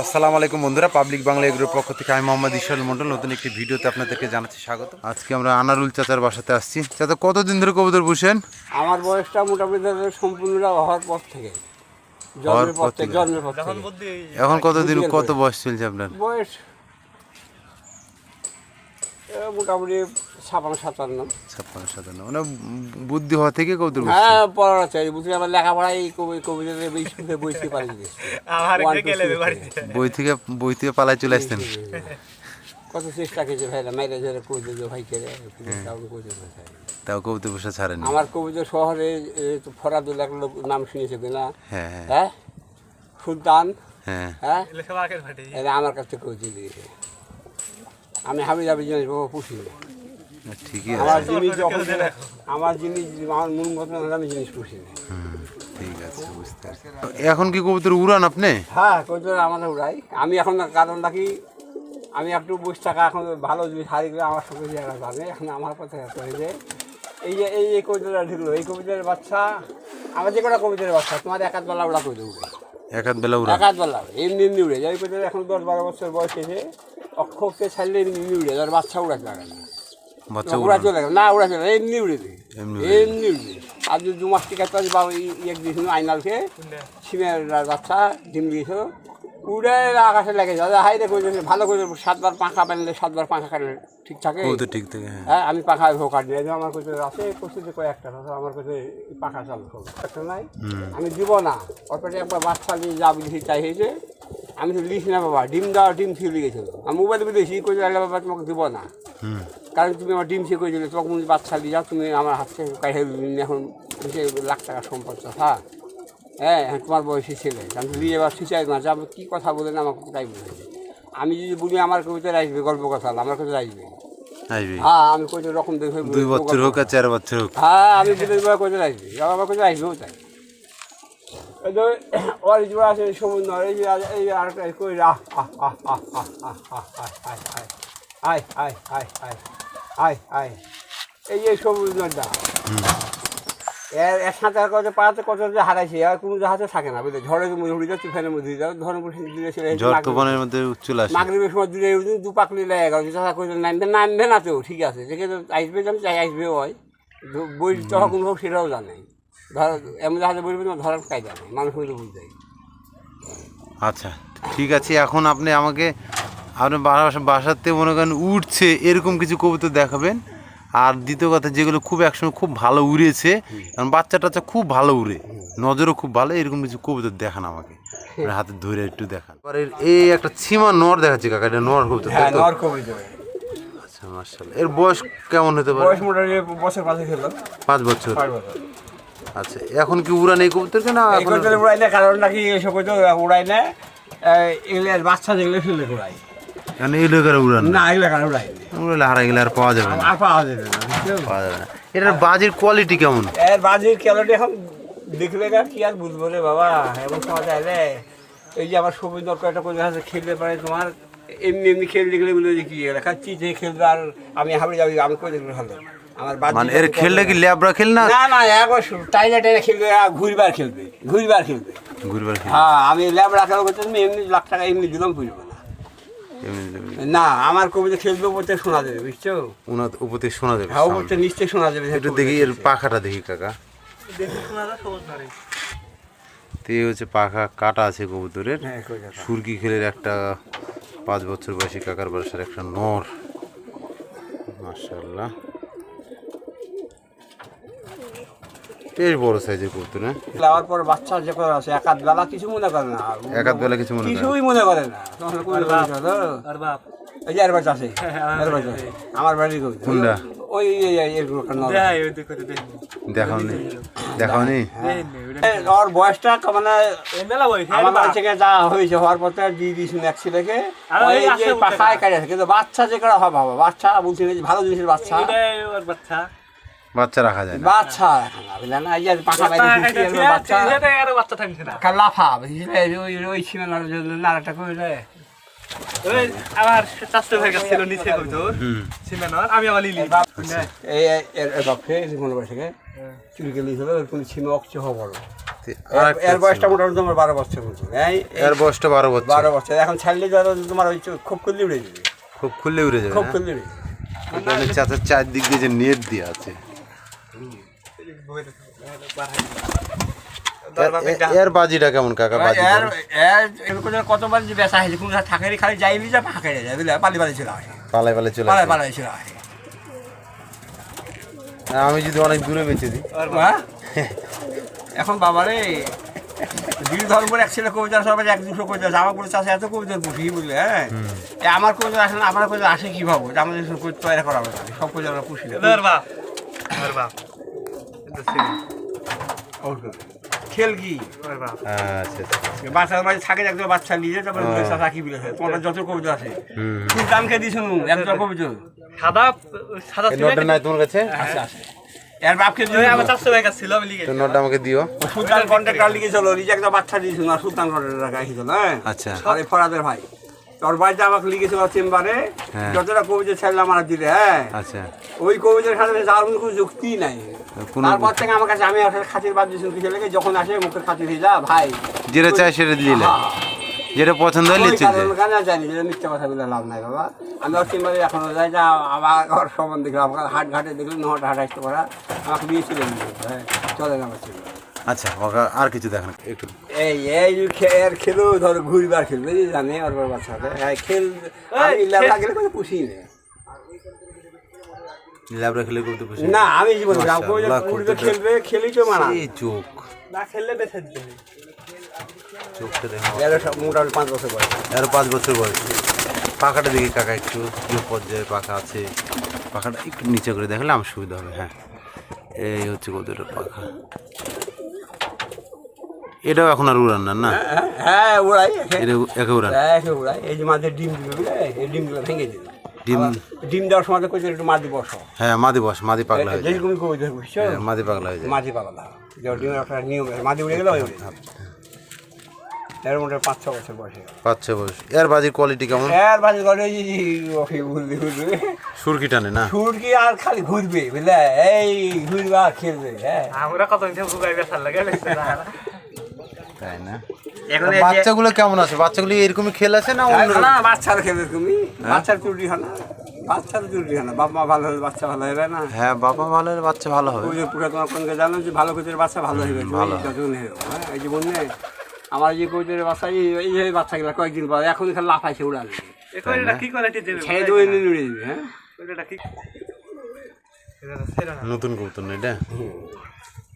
আসসালামু আলাইকুম বন্ধুরা, পাবলিক বাংলা এগ্রোর পক্ষ থেকে আমি মোহাম্মদ ইশাল মন্ডল নতুন একটি ভিডিওতে আপনাদেরকে জানাচ্ছি স্বাগত। আজকে আমরা আনারুল চাচার বাসাতে আসছি। চাচা, কতদিন ধরে কবুতর পুষেন? আমার বয়সটা মোটামুটি সম্পূর্ণটা হওয়ার পর থেকে, জন্মের পর থেকে। এখন কতদিন, কত বয়স চলছে আপনার? বয়স মোটামুটি 56-57। মানে বুদ্ধি হওয়া থেকে কবুতর পুষছেন? হ্যাঁ, পড়ানো চাই বুঝলি। আমার লেখাপড়াই কবিতাদের স্কুলে বই থেকে পালিয়ে গেছে। বই থেকে পালায় চলে আসতেন? কত চেষ্টা করেছে ভাইরা, মাইরা যারা কবিতা ভাই করে তাও কবুতর পোষা ছাড়েন? আমার কবিতা শহরে ফরাদুল এক লোক নাম শুনেছে কিনা? হ্যাঁ হ্যাঁ, সুলতান। হ্যাঁ, হ্যাঁ, আমার কাছ থেকে কবিতা দিয়েছে। আমি হাবি যাবি জিনিস বাবা পুষি। ঠিকই আমার আছে। জিনিস আমার মন মতন আমি জিনিস পুষি। ঠিক আছে, বুঝতে পারছি। এখন কি কবুতর উড়ান আপনি? হ্যাঁ, কবিতা আমাদের উড়াই। আমি এখন কারণ নাকি আমি একটু 20 টাকা এখন ভালো জিনিস হারিয়ে গেলে আমার সঙ্গে যারা যাবে। এখন আমার কথা যে এই কবিতাটা ঢুকলো, এই কবিতার বাচ্চা আমার যে কটা কবিতার বাচ্চা তোমার এক বেলা ওরা করে দেবো। এক বেলা এমনি উড়ে যায়। কবিতা এখন 10-12 বছর বয়স এসে অক্ষরকে ছাড়লে এমনি উড়ে যার বাচ্চা উড়াতে লাগে না। উড়া চলে গেল না, উড়া চলে এমনি উড়ে দেয়, এমনি উড়ে। আর যদি 2 মাস টিকা বা এক দিয়েছিল আইনালকে সিমের বাচ্চা ডিম দিয়েছিল, উড়ে আকাশে লেগে যায়। হাই রে কইছে ভালো করে 7বার পাখা বানলে 7বার পাখা কাটলে ঠিক থাকে। ঠিক থাকে। হ্যাঁ, আমি পাখা কাটি আমার কাছে আছে প্রস্তুতি কয়েকটা আমার কাছে পাখা চালু করবো একটা নাই, আমি দিব না। অল্পটি একবার বাচ্চা দিয়ে যা বুঝি চাই হয়েছে, আমি তো লিখি না বাবা। ডিম দেওয়া ডিম ছিঁড়ে লিখেছিল, আমি মোবাইল বিদেশি কই বাবা তোমাকে দিব না, কারণ তুমি আমার ডিম ছিঁড়ে করে দিলে তোমাকে বাচ্চা দিয়ে যাও, তুমি আমার হাত থেকে কাঠে এখন লাখ টাকা সম্পদ। হ্যাঁ হ্যাঁ, তোমার বয়সী ছেলে আমি দিয়ে এবার শিচাই না যে আমি কী কথা বলে না আমাকে তাই বলে। আমি যদি বলি আমার কবিতায় আসবে গল্প কথা, আমার কাছে আসবে। হ্যাঁ, আমি কইতে রকম দেখে 2 বছর হোক আর 4 বছর হোক, হ্যাঁ আমি বলে কইতে আসবে, আমার কাছে আসবেও তাই। ওর জোড়া আছে সমুদ্র, এই আরেকটা কই আয় আয় আয় আয় আয় আয়, এই যে সমুদ্রটা এর সাঁতার আর কত পাড়াতে কত হারাইছে, আর কোনো জাহাজে থাকে না বুঝলে। ঝড়ের মধ্যে উড়ে যাও, তুফানের মধ্যে যাও, ধরনের মধ্যে চলে আসে। মাগরিবের সময় দিলে 2 পাকলি লেগে গেল, চাষা করে নামবে না তো ঠিক আছে, যেখানে আসবে আমি চাই আসবেও হয়। বই তখন হোক সেটাও জানে, ধর এমন জাহাজে বলবে না ধরার কায়দা নেই, মানুষ হইলে বুঝতে। আচ্ছা ঠিক আছে, এখন আপনি আমাকে আপনার বাসাতে মনে করেন উঠছে এরকম কিছু কবুতর দেখাবেন। আর দ্বিতীয় কথা, যেগুলো খুব একসময় খুব ভালো উড়েছে, কারণ বাচ্চা টাচ্চা খুব ভালো উড়ে, নজরও খুব ভালো, এরকম কিছু কবুতর দেখান আমাকে, হাতে ধরে একটু দেখান। এই একটা ছিমা নর দেখাচ্ছি কাকা, এটা নর কবুতর। আচ্ছা মাশাআল্লাহ, এর বয়স কেমন হতে পারে? বয়স মোটামুটি বছর 5 বছর। আচ্ছা, এখন কি উড়ান এই কবুতরকে? না উড়াই না, কারণ নাকি এসব উড়াই না, এগুলো বাচ্চা যেগুলো ফেলে উড়াই না, এগুলো উড়াই উড়ালে হারাই গেলে আর পাওয়া যাবে না, পাওয়া যাবে না। এটার বাজির কোয়ালিটি কেমন? এর বাজির কোয়ালিটি এখন দেখলে কি আর বুঝবো রে বাবা, এমন পাওয়া যায় রে। এই যে আমার ছবি দরকার একটা করে খেলতে পারে তোমার, এমনি এমনি খেল দেখলে বলে যে কি খাচ্ছি যে খেলবে, আর আমি হাবড়ে যাবি আমি করে দেখলে ভালো। আমার মানে এর খেললে কি ল্যাবরা খেল না? না একবার টাইলে খেলবে, ঘুরবার খেলবে। হ্যাঁ, আমি ল্যাবরা খেলা করতে এমনি লাখ টাকা এমনি দিলাম, বুঝবো না। আমার কবিতা খেলবে বলতে শোনা যাবে, বুঝছো? উপরে শোনা যাবে, হ্যাঁ উপরে নিশ্চয়ই শোনা যাবে। একটু দেখি এর পাখাটা দেখি কাকা। হচ্ছে পাখা কাটা আছে কবুতরের। সুরকি খেলের একটা 5 বছর বয়সী কাকার বাসার একটা নর, মাশাআল্লাহ বেশ বড় সাইজের কবুতর। যাওয়ার পর বাচ্চা যে করে আছে একাধ বেলা কিছু মনে করে না, কিছুই মনে করে না। এই যে এরবার আছে আমার বাড়ির কোনটা? ওই দেখাওনি। ওর বয়সটা মানে আমার বাড়ি থেকে যা হয়েছে হওয়ার পর দিয়ে দিয়েছিল এক ছেলেকে, পাখায় কাটে আছে। কিন্তু বাচ্চা যে করা হবে বাচ্চা বলছি ভালো জিনিসের বাচ্চা রাখা যায়, বাচ্চা না। এই যে পাখা বাচ্চা লাফা ওই ছিল না একটা করে আমার চাষতে হয়ে গেছিল নিচে কইতোর সিমেনর, আমি আমার লিলি এই বাপে মনে বসে চুরি কে লিখলো কোন ছিমে অক্ষ বড় এর বয়সটা মোটামুটি তোমার 12 বছর মতো। এর বয়সটা 12 বছর। 12 বছর। এখন ছাড়লে ধরো তোমার ওই খুব খুললে উড়ে যাবে, খুব খুললে উড়ে যাবে। খুব খুললে উড়ে যাবে। এখানে চাচার চারদিক দিয়ে যে নেট দিয়ে আছে। এর বাজিটা কেমন কাকা? বাজি কতবার যে বেচা হয়েছে, কোনো থাকেরই খালি যাইবি যা ফাঁকে যায়, বুঝলে? পালি পালি ছিল, পালায় পালায় চলে পালাই আসে। পালাই ছিল। আমি যদি অনেক দূরে বেঁচে দিই, এখন বাবারে বীর ধর্মের এক ছেলে কবিতা সবাই 1-200 কবিতা আছে। আমার কোনো চাষে এত কবিতা পুষি, বুঝলে? হ্যাঁ, আমার কবিতা আসে না, আমার কবিতা আসে কি ভাবো? আমাদের তৈরি করা হবে, সব কবিতা আমরা পুষি না। খেল কি আচ্ছা বাচ্চার বাড়ি থাকে, একজন বাচ্চা নিয়ে তারপরে চাষা কি বলেছে, তোমার যত কবিতা আছে সুলতান খেয়ে দিয়েছ একজন কবিতা সাদা সাদা নোটটা নাই তোমার কাছে? আচ্ছা আচ্ছা, এর বাপকে আমার 400 টাকা ছিল, আমি লিখে তো নোটটা আমাকে দিও। সুলতান কন্ট্রাক্টর লিখেছিল, নিজে একটা বাচ্চা দিয়েছিল না, সুলতান কন্ট্রাক্টর রাখিছিল। হ্যাঁ আচ্ছা আরে ফরাদের ভাই তোর বাড়িতে আমাকে লিখেছিল চেম্বারে, হ্যাঁ। যতটা কবিতা ছেড়ে আমার দিলে। হ্যাঁ আচ্ছা, ওই কবিতার সাথে যাওয়ার কোনো যুক্তি নাই। কোনো তারপর থেকে আমার কাছে আমি আসলে খাতির বাদ দিয়েছিল কিছু লেগে, যখন আসে মুখের খাতির হয়ে যা ভাই, যেটা চাই সেটা দিলে, যেটা পছন্দ হলে চলছে। জানি যে মিথ্যা কথা বলে লাভ নাই বাবা। আমি ওর চেম্বারে এখনো যাই, যা আমার ঘর সমান দেখলাম, আমার হাট ঘাটে দেখলাম, নহটা হাট আসতে করা আমাকে দিয়েছিলেন। হ্যাঁ চলে আমার চেম্বার। আচ্ছা ওকে আর কিছু দেখেন একটু। এই এই এর খেলো ধরো ঘুরবার খেলবে, জানে ওর বাচ্চাকে খেল লাগলে কোনো পুষি নেই। ল্যাবরা খেলে করতে বসে না আমি জীবন খেলবে, খেলেই তো মানা। এই চোখ, না খেললে বেঁচে দিবি। চোখটা দেখো, মোটামুটি 5 বছর বয়স। আরো 5 বছর বয়স। পাখাটা দেখি কাকা একটু, যে পর্যায়ে পাখা আছে, পাখাটা একটু নিচে করে দেখলে আমার সুবিধা হবে। হ্যাঁ এই হচ্ছে কতটা পাখা। এটাও এখন আর উড়ান না? হ্যাঁ ওরাই এটা একে উড়ান। ওরাই এই যে মাঝে ডিম দিবে, বুঝলে? এই ডিমগুলো ভেঙে দিবে। ডিম ডিম দেওয়ার সময় কই একটু মাদি বসো। হ্যাঁ মাদি বস, মাদি পাগলা হয়ে যায়। যেরকম কই দেখ বুঝছো, হ্যাঁ, মাদি পাগলা হয়ে যায়। মাদি পাগলা যে ডিমের একটা নিয়ম, মাদি উড়ে গেল এর মধ্যে 5-6 বছর বয়সে। 5-6 বয়স। এর বাজির কোয়ালিটি কেমন? এর বাজে করে ওকে বুঝবে সুরকি টানে না? সুরকি আর খালি ঘুরবে, বুঝলে? এই ঘুরবে আর খেলবে। হ্যাঁ আমরা কত ঘুগাই বেসার লাগে তাই না? এখন বাচ্চাগুলো কেমন আছে? বাচ্চাগুলো এরকমই খেল আছে না অন্য? না বাচ্চার খেলবে তুমি, বাচ্চার চুরি হয় না, বাচ্চার চুরি হয় না। বাপ মা ভালো হলে বাচ্চা ভালো হবে না? হ্যাঁ বাবা ভালো হলে বাচ্চা ভালো হবে। ওই যে পুরো তোমার কোনকে জানো যে ভালো কোচের বাচ্চা ভালো হয়ে গেছে, ভালো। যতক্ষণ হয়ে গেল। হ্যাঁ এই যে বললে আমার যে কোচের বাচ্চা, এই যে বাচ্চাগুলো কয়েকদিন পর এখন খালি লাফাইছে উড়ালে, এটা কি কোয়ালিটি দেবে? ছেড়ে দই নিয়ে উড়ে যাবে। হ্যাঁ এটা কি নতুন কবুতর না এটা?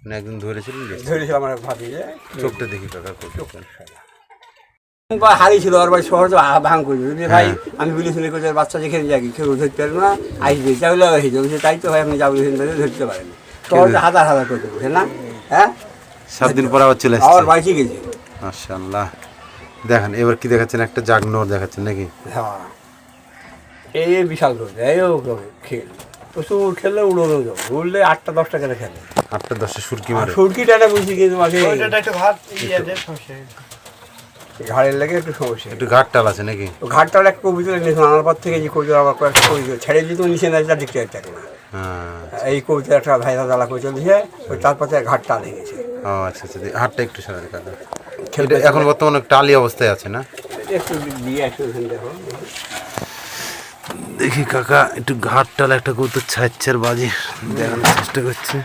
না একদিন ধরেছিলেন? ধরেছিল আমার ভাবি যে চোখটা দেখি কাকা, কবুতর হারিয়েছিল ওর বাড়ি শহর তো ভাঙ করবে। ভাই আমি বলেছিল কোচের বাচ্চা যেখানে যাই কেউ ধরতে পারবে না, আসবে তাহলে হয়ে যাবে। তাই তো ভাই আপনি যাবো ধরতে পারেন, শহরে হাজার হাজার করতে বুঝলেন না? হ্যাঁ 7 দিন পর আবার চলে আমার আসছে। বাড়ি গেছে। মাশাআল্লাহ। দেখেন এবার কি দেখাচ্ছেন? একটা জাগনোর দেখাচ্ছেন নাকি? হ্যাঁ এই বিশাল করে এই খেল প্রচুর খেললে উড়োনো যাবে, উড়লে 8টা-10টা করে খেলে। 8টা-10টা সুরকি মারে। সুরকিটা বুঝি কি তোমাকে একটু ভাত সমস্যা ঘাড়ের লেগে একটু সমস্যা। একটু ঘাট টাল আছে নাকি? ঘাটটার একটা কবিতা নিয়েছিল আমার পর থেকে, যে কবিতা আমার কয়েকটা কবিতা ছেড়ে দিত নিচে না, যা দেখতে থাকে না। হ্যাঁ এই কবিতা একটা ভাইরা জ্বালা কবিতা দিয়েছে, ওই তারপর থেকে ঘাটটা লেগেছে। ও আচ্ছা আচ্ছা, হাটটা একটু সারা কাকা। খেলতে এখন বর্তমানে টালি অবস্থায় আছে না? একটু দিয়ে একটু দেখো দেখি কাকা একটু ঘাট টাল একটা কবুতর ছাইচ্ছার বাজি দেখানোর চেষ্টা করছে।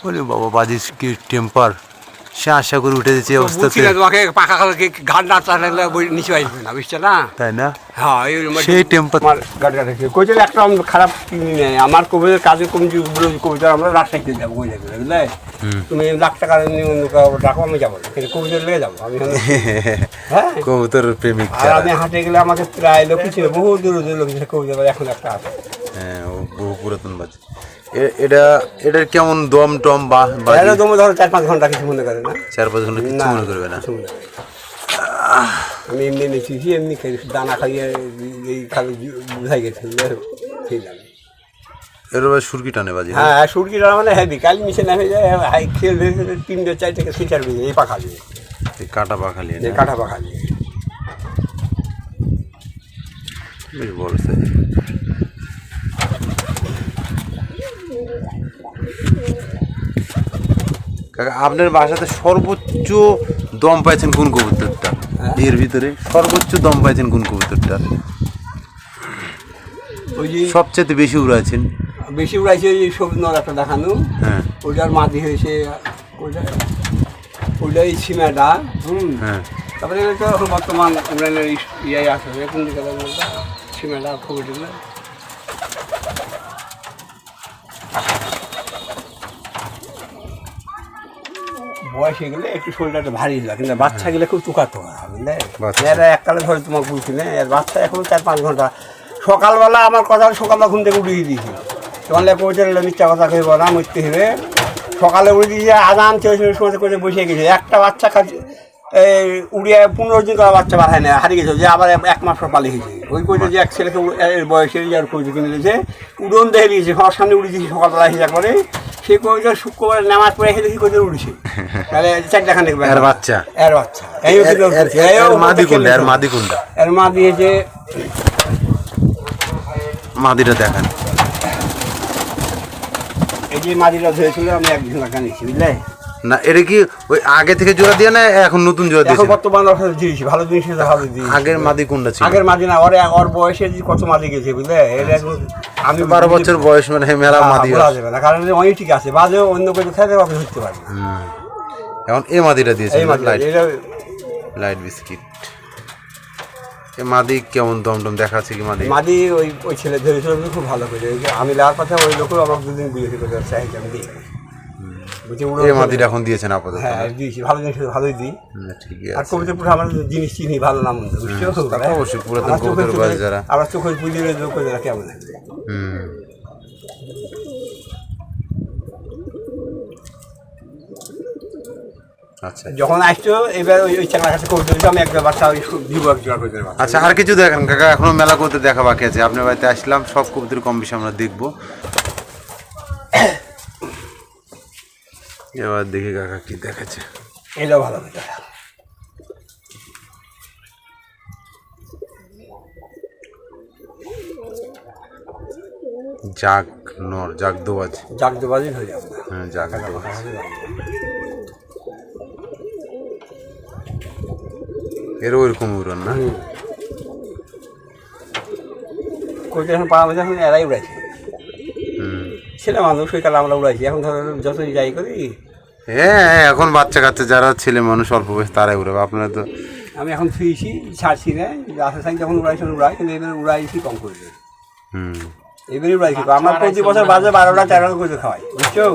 বলে বাবা বাজি কি টেম্পার, সে আশা করে উঠে দিচ্ছে অবস্থাতে। তোমাকে পাখা ঘাট না চালালে নিচে আসবে না, বুঝছো না? তাই না? হ্যাঁ সেই টেম্পার। আমার গাড়ি গাড়ি কইতে একটা খারাপ কিনি নেই, আমার কবিতার কাজে কমজি কবিতা আমরা রাজশাহীতে যাবো, কই যাবে বুঝলে? তুমি লাখ টাকা ডাকো, আমি যাবো না, কিন্তু কবিতার লেগে যাবো আমি। হ্যাঁ কবুতর প্রেমিক আর আমি হাটে গেলে আমাকে প্রায় লোক ছিল, বহু দূর দূর লোক ছিল কবিতা, এখন একটা আছে। হ্যাঁ ও বহু পুরাতন বাজি। এটার কেমন দম টম বা এরা দমে ধরো 4-5 ঘন্টা, কিছু মনে করে না। 4-5 ঘন্টা কিছু মনে করবে না। কিছু মনে করে না। আমি এমনি নিচ্ছি, এমনি খাই, দানা খাইয়ে এই খালি বুঝাই গেছে খেলাম। এর সুরকি টানে বাজি। হ্যাঁ সুরকিটা মানে হেভি, কাল মিশে না হয়ে যায়, হাই খেল 3-4 থেকে 4 বেজে এই পাখা দিয়ে, কাটা পাখা নিয়ে, এই কাটা পাখা দিয়ে বেশ বড় সাইজ। কাকা আপনার বাসাতে সর্বোচ্চ দম পাইছেন কোন কবুতরটা? এর ভিতরে সর্বোচ্চ দম পাইছেন কোন কবুতরটা? ওই যে সবচেয়ে বেশি উড়াইছেন? বেশি উড়াইছে ওই সবুজ একটা দেখানো, হ্যাঁ ওইটার মাদি হয়েছে ওইটাই সীমাটা। হ্যাঁ। তারপরে তো এখন বর্তমান উড়ানের ইয়াই আসে কোন দিকে সীমাটা খুব বয়স হয়ে গেলে একটু শরীরটা একটু ভারী লাগে, কিন্তু বাচ্চা গেলে খুব চুকাতো বুঝলে। বাচ্চা। এরা এককালে ধরে তোমাকে বলছি না, এর বাচ্চা এখন 4-5 ঘন্টা। সকালবেলা আমার কথা সকালবেলা ঘুম থেকে উঠিয়ে দিয়েছি, তখন পৌঁছে মিথ্যা কথা কইব না, মরতে হবে। সকালে উড়ে দিয়েছে আজান সময় করে বসে গেছে। একটা বাচ্চা খাচ্ছে এই উড়িয়ে 15 দিন করা বাচ্চা বাড়ায় না, হারিয়ে গেছে, যে আবার 1 মাস পর পালিয়ে গেছে। ওই কইতে যে এক ছেলেকে এর বয়সের আর কইতে কিনে দিয়েছে, উড়ন দেখে দিয়েছে, আমার সামনে উড়ে দিয়েছি সকালবেলা এসে একবারে। সে কইতে শুক্রবার নামাজ পড়ে এসে দেখি কইতে উড়েছে, তাহলে 4টা খান দেখবে এর বাচ্চা। এর বাচ্চা এর মাদি কোনটা? এর মাদি কোনটা? এর মা দিয়েছে মাদিটা দেখান। এই যে মাদিটা ধরেছিল, আমি 1 ঝুলাকা নিয়েছি বুঝলে। না এটা কি ওই আগে থেকে জোড়া দিয়ে না এখন নতুন জোড়া এখন দিয়েছেন? বর্তমান দিয়েছি, ভালো জিনিস ভালো দিয়েছি। আগের মাদি কোনটা ছিল? আগের মাদি না, ওর বয়সে কত মাদি গেছে বুঝলে। এটা এখন আমি 12 বছর বয়স, মানে মেলা মাদি বলা যাবে না, কারণ অনেক ঠিক আছে, বাজে অন্য কিছু খাইতে আপনি ধরতে পারবেন। এখন এই মাদিটা দিয়েছেন, এই মাদি এটা লাইট বিস্কিট। এই মাদি কেমন দমদম দেখাচ্ছে কি? মাদি মাদি ওই ছেলে ধরেছিল খুব ভালো করে, আমি লার কথা ওই লোকের আমার 2 দিন বিয়ে করে চাইছি আমি দিই বুঝছি। এই মাদিটা এখন দিয়েছেন আপাতত? হ্যাঁ দিয়েছি, ভালো জিনিস ভালোই দিই। ঠিকই আর আছে। কবিতা পুরো আমার জিনিস চিনি ভালো নাম বুঝছো। তা তো অবশ্যই, পুরাতন কবুতর বাজ যারা। আবার চোখে পুজিয়ে যোগ করে রাখে কেমন লাগবে। আচ্ছা যখন আসছো এবার ওই চাকরার কাছে কবিতা দিয়েছি, আমি একবার বাচ্চা ওই দিব এক জোড়া করে দেবো। আচ্ছা, আর কিছু দেখেন কাকা? এখনো মেলা করতে দেখা বাকি আছে। আপনার বাড়িতে আসলাম, সব কবুতর কম বেশি আমরা দেখবো। এবার দেখি কাকা কি দেখাচ্ছে। এটাও ভালো কথা। জাগ নর, জাগ দোবাজ। জাগ দেবাজি হয়ে যাবে না। হ্যাঁ, জাগ দোবাজ। এর ওইরকম উড়ন না? কবিতা এখন পাওয়া যায়, এখন এরাই উড়াইছে। ছেলে মানুষ ওই কালে আমরা উড়াইছি, এখন ধরো যতই যাই করি। হ্যাঁ, এখন বাচ্চা কাচ্চা যারা ছেলে মানুষ অল্প বয়স তারাই উড়াবে। আপনারা তো আমি এখন ফিরেছি, ছাড়ছি না। রাস্তা সাইড যখন উড়াইছি উড়াই, কিন্তু এবার উড়াইছি কম করে দেয়। এবারই উড়াইছি। আমার প্রতি বছর বাজে 12টা-13টা করে খাওয়াই বুঝছো।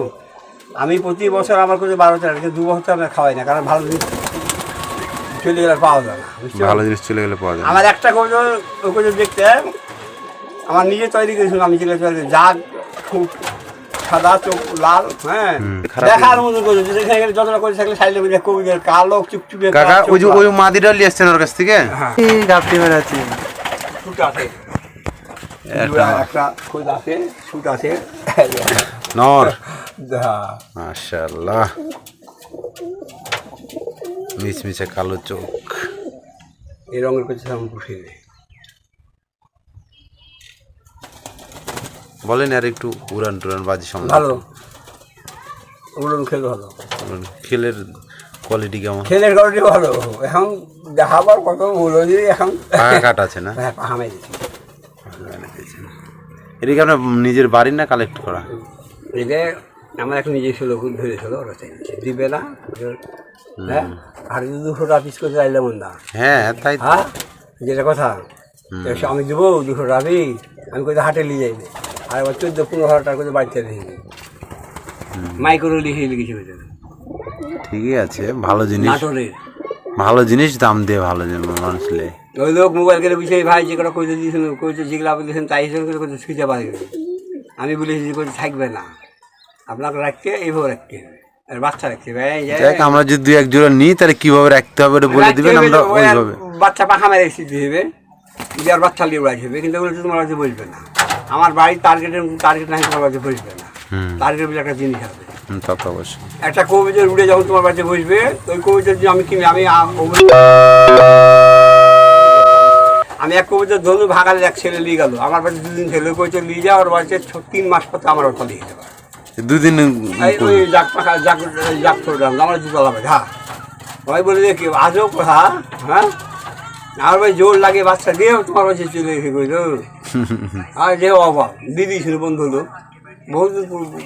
আমি প্রতি বছর আমার করে 12টা, কিন্তু 2 বছর আমরা খাওয়াই না, কারণ ভালো জিনিস চলে গেলে পাওয়া যায় না বুঝছো। ভালো জিনিস চলে গেলে পাওয়া যায়। আমার একটা কবিতা ওই কবিতা দেখতে আমার নিজে তৈরি করেছিলাম, আমি যেগুলো তৈরি জাগ খুব সাদা, চোখ লাল, হ্যাঁ দেখার মতো করে যেখানে গেলে যতটা করে থাকলে সাইডে মিলে কবিতার কালো চুপচুপে। কাকা ওই যে ওই মাদিটা নিয়ে আসছেন ওর কাছ থেকে? এই গাপটি মেরাচ্ছি। শুট আছে একটা খোঁজ আছে, শুট আছে নর। মাশাআল্লাহ, মিচমিচে কালো চোখ, এই রঙের করছে আমি পুষে দেয়। বলেন আর একটু উড়ান টুরান বাজি সম্বন্ধে। ভালো উড়ন খেলে ভালো। খেলের কোয়ালিটি কেমন? খেলের কোয়ালিটি ভালো। এখন দেখাবার কত হলো যে এখন কাট আছে না? হ্যাঁ পাহামে দিচ্ছি। এটা কি আপনার নিজের বাড়ির না কালেক্ট করা? এটা আমার এখন নিজস্ব লোক ধরেছিল, ওরা চাইছে দিবে না। হ্যাঁ, আর 200 টাকা পিস করে চাইলে মন না। হ্যাঁ তাই। হ্যাঁ যেটা কথা, আমি দেবো 200 টাকা পিস, আমি কোথাও হাটে নিয়ে যাইবে। আর এবার 14-15 টাকা করে বাড়িতে রেখে মাইক্রো লিখে লিখেছি। ঠিকই আছে, ভালো জিনিস, নাটোরের ভালো জিনিস দাম দিয়ে ভালো জিনিস মানুষ লে। ওই লোক মোবাইল করে বিষয় ভাই যে কটা কইতে দিয়েছেন, কইতে যেগুলো আপনি দিয়েছেন তাই হিসেবে করে কইতে ছুঁতে পারবে। আমি বলেছি যে কইতে থাকবে না, আপনাকে রাখতে এইভাবে রাখতে হবে, আর বাচ্চা রাখতে হবে। দেখ আমরা যদি 2-1 জোড়া নিই তাহলে কিভাবে রাখতে হবে ওটা বলে দিবেন, আমরা ওইভাবে। বাচ্চা পাখা মেরে দিতে হবে, আর বাচ্চা লিয়ে উড়াই হবে, কিন্তু ওগুলো তোমার কাছে বসবে না। আমার বাড়ির টার্গেট না, তোমার কাছে বসবে না। টার্গেট বলে একটা জিনিস আছে, তা তো অবশ্যই। একটা কবিতার উড়ে যখন তোমার বাড়িতে বসবে, ওই কবিতার যে আমি কিনে আমি এক কবিতার ধরুন ভাগালে এক ছেলে নিয়ে গেল আমার বাড়িতে 2 দিন ছেলে কবিতা নিয়ে যাওয়া, ওর বাড়িতে 3 মাস পর আমার ওটা লিখে দেওয়া। দুদিন ওই জাগ পাখা জাগ করলাম আমার দুটো লাগে হ্যাঁ ভাই বলে যে কি আজও কথা হ্যাঁ আর ভাই জোর লাগে বাচ্চা দিয়েও তোমার কাছে চলে এসে কইল আর যে অভাব দিদি ছিল বন্ধু লোক বহুত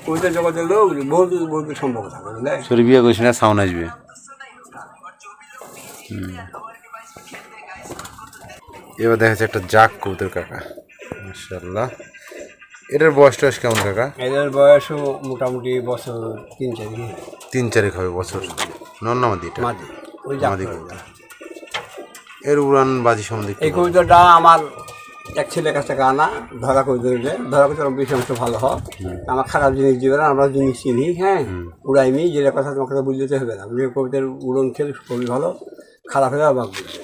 কবিতা জগতের লোক বহুত বহুত সম্ভব থাকে বুঝলে সরি বিয়ে করিস না সাউন্ড আসবে এবার দেখা যাচ্ছে একটা জাগ কবুতর কাকা মাশাআল্লাহ এটার বয়স টয়স কেমন কাকা এদের বয়সও মোটামুটি বছর 3-4 3-4 হবে বছর নন্নামাদি এটা মাঝে ওই জাগ মাদি কবুতর এর উড়ান বাজি সম্বন্ধে এই কবিতাটা আমার এক ছেলের কাছ থেকে আনা ধরা কবিতা ধরা কবিতার বেশি অংশ ভালো হয় আমার খারাপ জিনিস দিবে না আমরা জিনিস চিনি হ্যাঁ উড়াইনি যেটা কথা তোমার কথা বুঝতে হবে না বুঝে কবিতার উড়ন খেলে খুবই ভালো খারাপ হলে আবার বুঝবে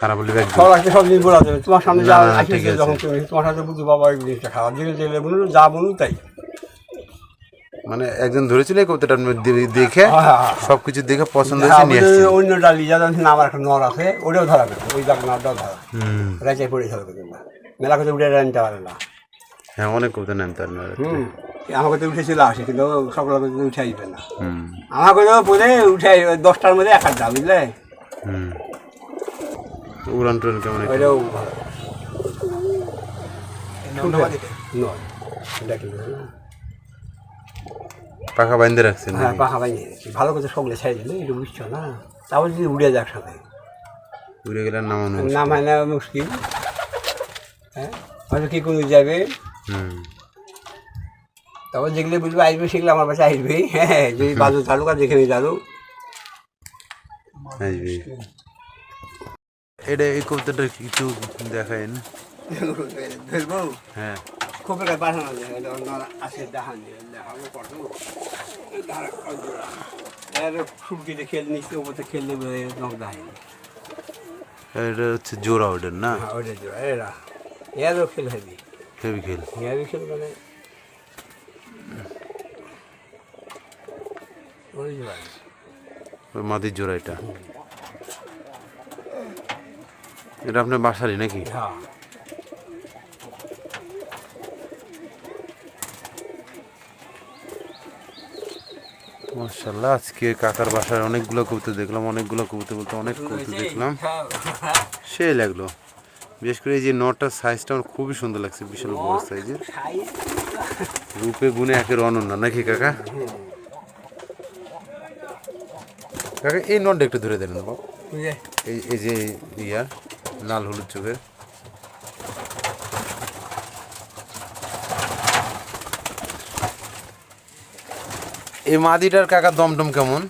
খারাপ বলি ব্যাগ সব আসলে সব জিনিস বলা যাবে তোমার সামনে যা না, না, আসছে ঠিক আছে। যখন তুমি তোমার সাথে বুঝতে বাবা এই জিনিসটা খারাপ জিনিস দিলে বলুন যা বলুন তাই মানে একজন ধরেছিল এই কবিতাটা দেখে হ্যাঁ। সবকিছু দেখে পছন্দ হয়েছে নিয়ে আসছে অন্য ডালি যা না আমার একটা নর আছে ওটাও ধরা যাবে ওই জাগ নরটাও ধরা রাইচাই পড়ে খেলবে তোমরা মেলা কথা উঠে আনতে পারে না হ্যাঁ অনেক কবিতা নেন তার আমার কাছে উঠেছিল আসে কিন্তু সকল কাছে উঠে আসবে না আমার কাছে পরে উঠে 10টার মধ্যে 1-8টা বুঝলে উড়ান টুরান কেমন একটু? ওইটাও ভালো নয় দেখি পাখা বাইন্ধে রাখছেন হ্যাঁ নাকি? পাখা বাইনি ভালো করে সকলে ছাই দিলে এটা বুঝছো না তারপর যদি উড়ে যাক সাথে উড়ে গেলে নামানো না হয় না মুশকিল হ্যাঁ হয়তো কী করে যাবে তারপর যেগুলো বুঝবে আসবে সেগুলো আমার কাছে আসবে হ্যাঁ যদি বাজু চালুক আর যেখানে চালুক আসবে এটা এই কবিতাটা কিছু দেখায়েন ধরবো হ্যাঁ খুব একটা পাঠানো যায় এটা অন্যরা আসে দেখান দেখাবো কত ফুটকিতে খেলে নিচ্ছে ওপরে খেললে নখ দেখায় এটা হচ্ছে জোড়া ওটার না হ্যাঁ ওটা জোড়া এরা এরও খেল হেবি হেভি খেল হেবি খেল মানে ওই জোড়া ওই মাদির জোড়া এটা এটা আপনার বাসারই নাকি হ্যাঁ মাশাআল্লাহ আজকে কাকার বাসায় অনেকগুলো কবুতর দেখলাম অনেকগুলো কবুতর বলতে অনেক কবুতর দেখলাম সেই লাগলো বিশেষ করে এই যে নটার সাইজটা আমার খুবই সুন্দর লাগছে বিশাল বড় সাইজের রূপে গুণে একের অনন্য নাকি কাকা কাকা এই নটটা একটু ধরে দেন বাবা এই যে ইয়ার লাল হলুদ চোখের এই মাদিটার কাকা দমটম কেমন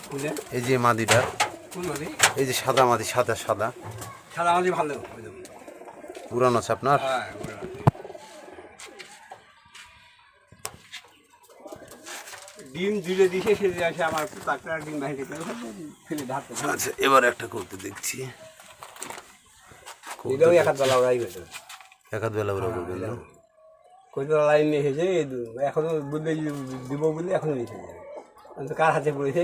এই যে মাদিটার এই যে সাদা মাদি সাদা সাদা সাদা মাদি ভালো পুরানো আছে আপনার ডিম জুড়ে দিছে সে আসে আমার কাকড়া ডিম বাইরে ফেলে ঢাকতে আচ্ছা এবার একটা করতে দেখছি এটাও এক হাত বেলা ওরাই গেছে এক হাত বেলা ওরা করবে না কইতলা লাইন নিয়ে এসেছে এখনো বুঝলে দিব বলে এখন নিয়ে এসেছে কার হাতে পড়েছে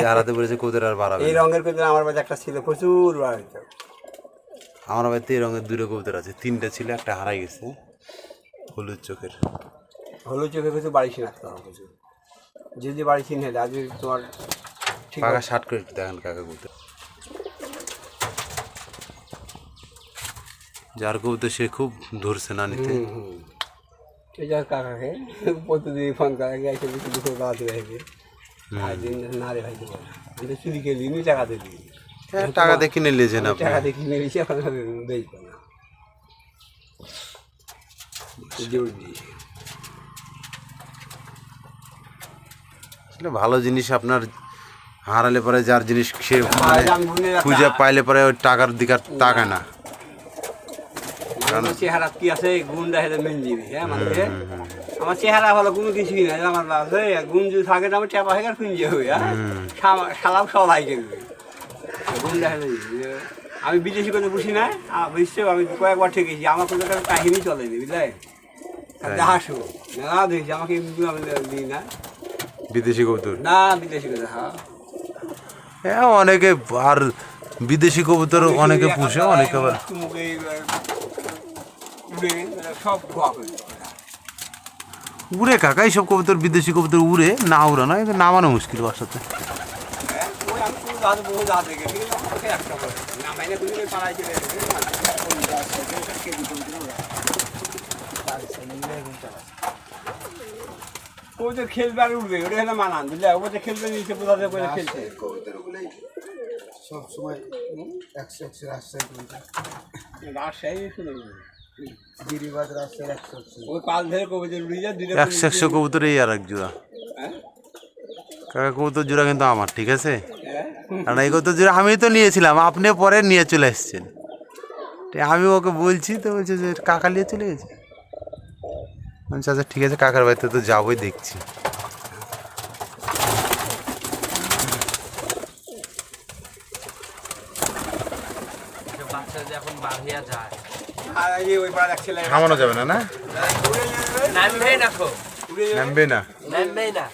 যার হাতে পড়েছে কোদের আর বাড়াবে এই রঙের কবিতা আমার কাছে একটা ছিল প্রচুর বার হইতো আমার বাড়িতে এই রঙের দুটো কবুতর আছে তিনটা ছিল একটা হারাই গেছে হলুদ চোখের হলুদ চোখে কিছু বাড়ি চিনাতে হবে প্রচুর যদি বাড়ি চিনে আজ তোমার ঠিক পাকা শার্ট করে একটু দেখেন কাকা কবুতর যার কবুতর সে খুব ধরছে না নিতে এই যার কাকাকে প্রতিদিন ফোন করা গিয়ে বেশি দুঃখ গাওয়াতে হয়েছে আর দিন না রে ভাই দেবো আমি তো চুরি খেলি নি টাকা দিয়ে দিই টাকা দিয়ে কিনে নিয়েছেন আপনি টাকা দিয়ে কিনে নিয়েছি এখন বেচবো না জোর দিয়েছি আসলে ভালো জিনিস আপনার হারালে পরে যার জিনিস সে মানে খুঁজে পাইলে পরে ওই টাকার দিকে আর তাকায় না চেহারা কি আছে গুণ দেখে মেন দিবি হ্যাঁ মানে আমার চেহারা ভালো কোনো কিছুই নাই আমার আছে গুণ যদি থাকে তো আমি টেপা হয়ে গেল ফিঞ্জে হই হ্যাঁ সালাম সব হাই করবে গুণ দেখে আমি বিদেশি করে বুঝি না বুঝছো আমি কয়েকবার ঠেকেছি আমার কোনো একটা কাহিনী চলেনি বুঝলে হাসো না দেখছি আমাকে আমি দিই না বিদেশি কবুতর না বিদেশি করে হ্যাঁ অনেকে আর বিদেশি কবুতর অনেকে পুষে অনেকে আবার সব ধোয়া করে উড়ে কাকা এইসব কবুতর, বিদেশি কবুতর উড়ে, না উড়ানো কিন্তু নামানো মুশকিল বাসাতে। হ্যাঁ, ওই আমি পুরো জাহাজ বহু জাহাজ দেখেছি, কিন্তু আমাকে একটা করে নামাই না, তুমি পাড়ায় চলে গেছে। কবুতর খেলবে আর উঠবে, ওটা হলো মানান, বুঝলে? ওটা খেলবে, নিচে বোঝাতে করে খেলছে। সব সময় 100 রাজশাহী কবিতা, রাজশাহী শুনে গিরিবাজ রাজশাহী 100। ওই পাল ধরে কবুতর উড়ে যায়, দুটো 100 কবুতর এই আর এক জোড়া। হ্যাঁ কাকা কবুতর জোড়া কিন্তু আমার, ঠিক আছে? হ্যাঁ কারণ এই কবুতর জোড়া আমি তো নিয়েছিলাম, আপনি পরে নিয়ে চলে এসেছেন। আমি ওকে বলছি তো বলছে যে কাকা নিয়ে চলে গেছে। আচ্ছা আচ্ছা ঠিক আছে, কাকার বাড়িতে তো যাবোই, দেখছি। আর এই ওই পাড়া এক ছেলে থামানো যাবে না, না উড়ে যাবে, নামবে না।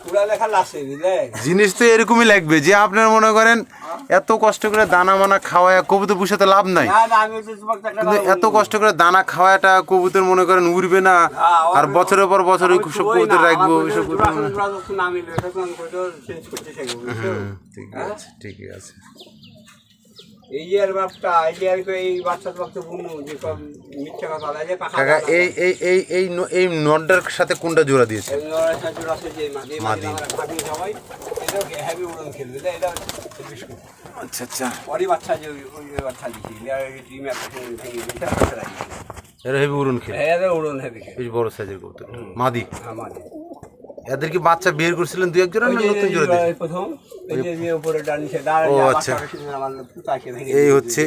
উড়া লেখা লাসে, বুঝলে? জিনিস তো এরকমই লাগবে যে আপনার মনে করেন এত কষ্ট করে দানা মানা খাওয়ায়, কবুতর পুষাতে লাভ নাই, না না, আমি তো তোমাকে একটা কিন্তু কথা এত কষ্ট করে দানা খাওয়াটা কবুতর মনে করেন উড়বে না, আর বছরের পর বছর ওই সব কবুতর রাখবো, ওইসব কবুতর ঠিক আছে, ঠিক আছে। এই যে আর বাপটা, এই যে আর এই বাচ্চা বাচ্চা বুনু যে সব মিথ্যা কথা বলে, যে পাখা কাকা এই এই এই এই এই নটটার সাথে কোনটা জোড়া দিয়েছে? মাদি। সবাই এটা হেভি উড়ন খেলবে, এটা বিস্কুট আচ্ছা আচ্ছা, ওরই বাচ্চা, যে ওই বাচ্চা দিচ্ছি ডিম একটা ভেঙে রাখি, এরা হেবি উড়ন খেলে, এটা উড়ন হেভি খেলে বেশ বড় সাইজের কবুতর, মাদি। আমাদের এদের কি বাচ্চা বের করছিলেন দুই এক জোড়া, না নতুন জোড়া দিয়েছে? প্রথম এই যে উপরে ডানিছে ডাল, ও আচ্ছা, আমার পুতাকে ভেঙে এই হচ্ছে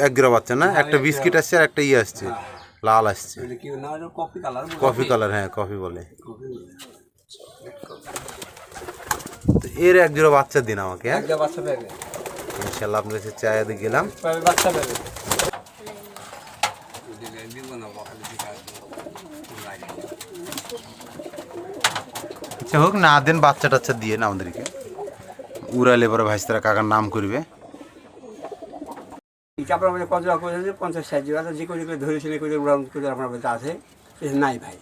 এক জোড়া বাচ্চা না? একটা বিস্কিট আসছে আর একটা ইয়ে আসছে, লাল আসছে, এটা কি না, কফি কালার, কফি কালার, হ্যাঁ কফি বলে। তো এর এক জোড়া বাচ্চা দিন আমাকে, হ্যাঁ একটা বাচ্চা পাবে, ইনশাল্লাহ আপনার কাছে চায়া দিয়ে গেলাম। বাচ্চা পাবে। আচ্ছা হোক না, দেন বাচ্চা টাচ্চা দিয়ে না আমাদেরকে, উড়াইলে পরে ভাইস্তারা কাকার নাম করবে। আপনার মধ্যে কত টাকা করেছে? 50-60 জোড়া, যে করে ধরেছিল করে উড়ান করে আপনার মধ্যে আছে, নাই ভাই।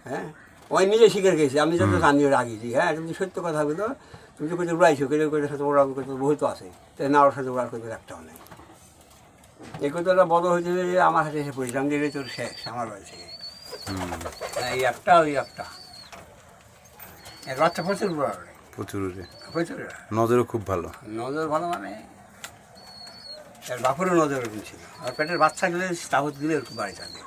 হ্যাঁ, ওই নিজে শিকার খেয়েছে, আমি যত জানি ওর আগে, হ্যাঁ তুমি সত্য কথা বলো, তুমি যে কোথাও উড়াইছো, কেউ সাথে ওড়ান করতে বহুত আছে, তাই না ওর সাথে উড়ান করতে একটাও নেই। এই কথাটা বড় হয়েছে যে আমার হাতে এসে পড়েছিলাম, যে তোর শেষ আমার বাড়ি থেকে, এই একটা ওই একটা, এর বাচ্চা প্রচুর উড়া, প্রচুর উড়ে, প্রচুর নজরও খুব ভালো। নজর ভালো, মানে এর বাপরের নজর এরকম ছিল, আর পেটের বাচ্চা গেলে তাহত গেলে এরকম বাড়ি থাকে।